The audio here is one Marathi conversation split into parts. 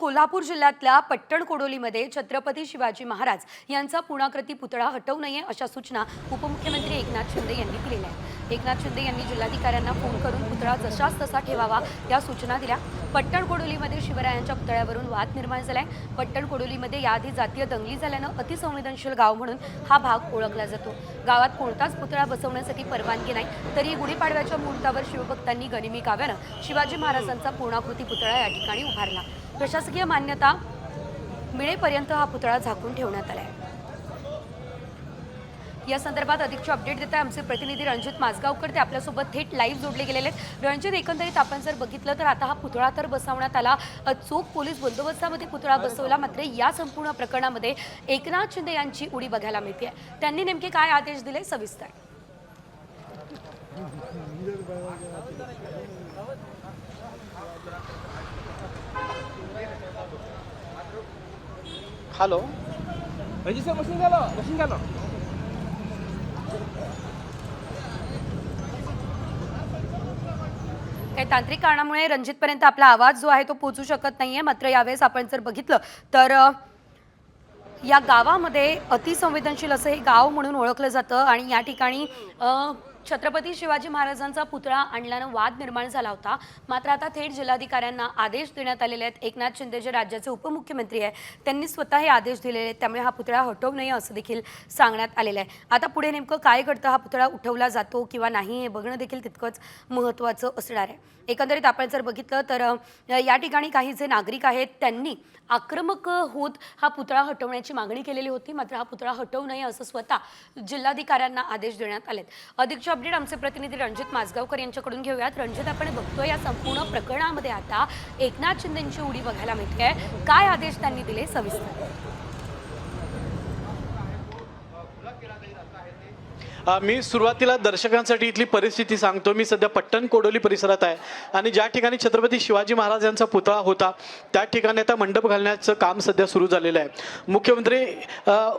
कोल्हापूर जिल्ह्यातल्या पट्टण कोडोलीमध्ये छत्रपती शिवाजी महाराज यांचा पूर्णाकृती पुतळा हटवू नये अशा सूचना उपमुख्यमंत्री एकनाथ शिंदे यांनी दिलेल्या आहेत। एकनाथ शिंदे यांनी जिल्हाधिकाऱ्यांना फोन करून पुतळा जशास तसा ठेवावा या सूचना दिल्या। पट्टण कोडोलीमध्ये शिवरायांच्या पुतळ्यावरून वाद निर्माण झालाय। पट्टण कोडोलीमध्ये याआधी जातीय दंगली झाल्यानं अतिसंवेदनशील गाव म्हणून हा भाग ओळखला जातो। गावात कोणताच पुतळा बसवण्यासाठी परवानगी नाही, तरी गुढीपाडव्याच्या मुहूर्तावर शिवभक्तांनी गनिमी काव्यानं शिवाजी महाराजांचा पूर्णाकृती पुतळा या ठिकाणी उभारला। प्रशासकीय मान्यता मिळेपर्यंत हा पुतळा झाकून ठेवण्यात आलाय। या संदर्भात अधिकचे अपडेट देत आहे आमचे प्रतिनिधी रणजित माजगावकर, ते आपल्यासोबत थेट लाईव्ह जोडले गेलेले आहेत। रणजित, एकंदरीत आपण जर बघितलं तर आता हा पुतळा तर बसवण्यात आला, चोख पोलीस बंदोबस्तामध्ये पुतळा बसवला, मात्र या संपूर्ण प्रकरणामध्ये एकनाथ शिंदे यांची उडी बघायला मिळते। त्यांनी नेमके काय आदेश दिले सविस्तर? हॅलो रजिस्टर मशीन घालो काही तांत्रिक कारणामुळे रणजितपर्यंत आपला आवाज जो आहे तो पोहोचू शकत नाहीये। मात्र यावेळेस आपण जर बघितलं तर या गावामध्ये अतिसंवेदनशील असं हे गाव म्हणून ओळखलं जातं आणि या ठिकाणी छत्रपती शिवाजी महाराजांचा पुतळा आणल्यानं वाद निर्माण झाला होता। मात्र आता थेट जिल्हाधिकाऱ्यांना आदेश देण्यात आलेले आहेत। एकनाथ शिंदे जे राज्याचे उपमुख्यमंत्री आहेत त्यांनी स्वतः हे आदेश दिलेले आहेत, त्यामुळे हा पुतळा हटवू नये असं देखील सांगण्यात आलेलं आहे। आता पुढे नेमकं काय घडतं, हा पुतळा उठवला जातो किंवा नाही हे बघणं देखील तितकंच महत्त्वाचं असणार आहे। एकंदरीत आपण जर बघितलं तर या ठिकाणी काही जे नागरिक आहेत त्यांनी आक्रमक होत हा पुतळा हटवण्याची मागणी केलेली होती, मात्र हा पुतळा हटवू नये असं स्वतः जिल्हाधिकाऱ्यांना आदेश देण्यात आलेत। अधिकचे अपडेट आमचे प्रतिनिधी रणजित माजगावकर यांच्याकडून घेऊयात। रणजित, आपण बघतोय या संपूर्ण प्रकरणामध्ये आता एकनाथ शिंदेंची उडी बघायला मिळते, काय आदेश त्यांनी दिले सविस्तर? मी सुरुवातीला दर्शकांसाठी इथली परिस्थिती सांगतो। मी सध्या पट्टण कोडोली परिसरात आहे आणि ज्या ठिकाणी छत्रपती शिवाजी महाराजांचा पुतळा होता त्या ठिकाणी आता मंडप घालण्याचं काम सध्या सुरू झालेलं आहे। मुख्यमंत्री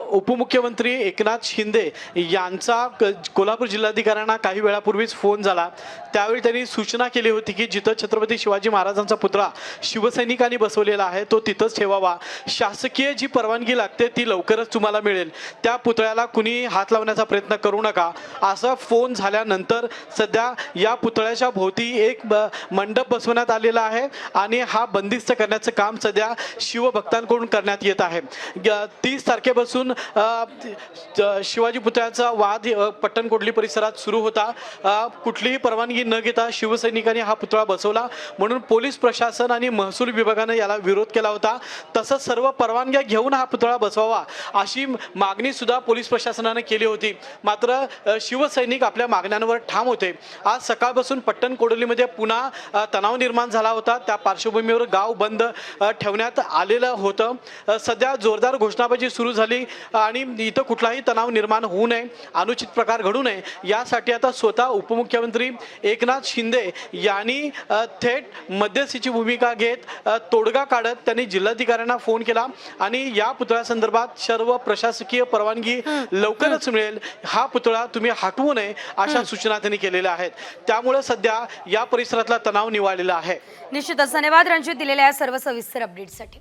उपमुख्यमंत्री एकनाथ शिंदे यांचा कोल्हापूर जिल्हाधिकाऱ्यांना काही वेळापूर्वीच फोन झाला। त्यावेळी त्यांनी सूचना केली होती की जिथं छत्रपती शिवाजी महाराजांचा पुतळा शिवसैनिकांनी बसवलेला आहे तो तिथंच ठेवावा, शासकीय जी परवानगी लागते ती लवकरच तुम्हाला मिळेल, त्या पुतळ्याला कुणी हात लावण्याचा प्रयत्न करू नका असा फोन झाल्यानंतर सध्या या पुतळ्याच्या भोवती एक मंडप बसवण्यात आलेला आहे आणि हा बंदिस्त करण्याचं काम सध्या शिवभक्तांकडून करण्यात येत आहे। 30 तारखेपासून शिवाजी पुतळ्याचा वाद पट्टण कोडली परिसरात सुरू होता। कुठलीही परवानगी न घेता शिवसैनिकांनी हा पुतळा बसवला म्हणून पोलीस प्रशासन आणि महसूल विभागानं याला विरोध केला होता। तसंच सर्व परवानग्या घेऊन हा पुतळा बसवावा अशी मागणी सुद्धा पोलीस प्रशासनाने केली होती, मात्र शिवसैनिक आपल्या मागण्यांवर ठाम होते। आज सकाळपासून पट्टण कोडोलीमध्ये पुन्हा तणाव निर्माण झाला होता, त्या पार्श्वभूमीवर गाव बंद ठेवण्यात आलेलं होतं। सध्या जोरदार घोषणाबाजी सुरू झाली आणि इथं कुठलाही तणाव निर्माण होऊ नये, अनुचित प्रकार घडू नये यासाठी आता स्वतः उपमुख्यमंत्री एकनाथ शिंदे यांनी थेट मध्यस्थीची भूमिका घेत तोडगा काढत त्यांनी जिल्हाधिकाऱ्यांना फोन केला आणि या पुतळ्यासंदर्भात सर्व प्रशासकीय परवानगी लवकरच मिळेल, हा पुतळा तुम्ही हटवू नये अशा सूचना त्यांनी केलेल्या आहेत। त्यामुळे सध्या या परिसरातला तणाव निवळलेला आहे। निश्चितच धन्यवाद रणजित दिलेल्या सर्व सविस्तर अपडेटसाठी।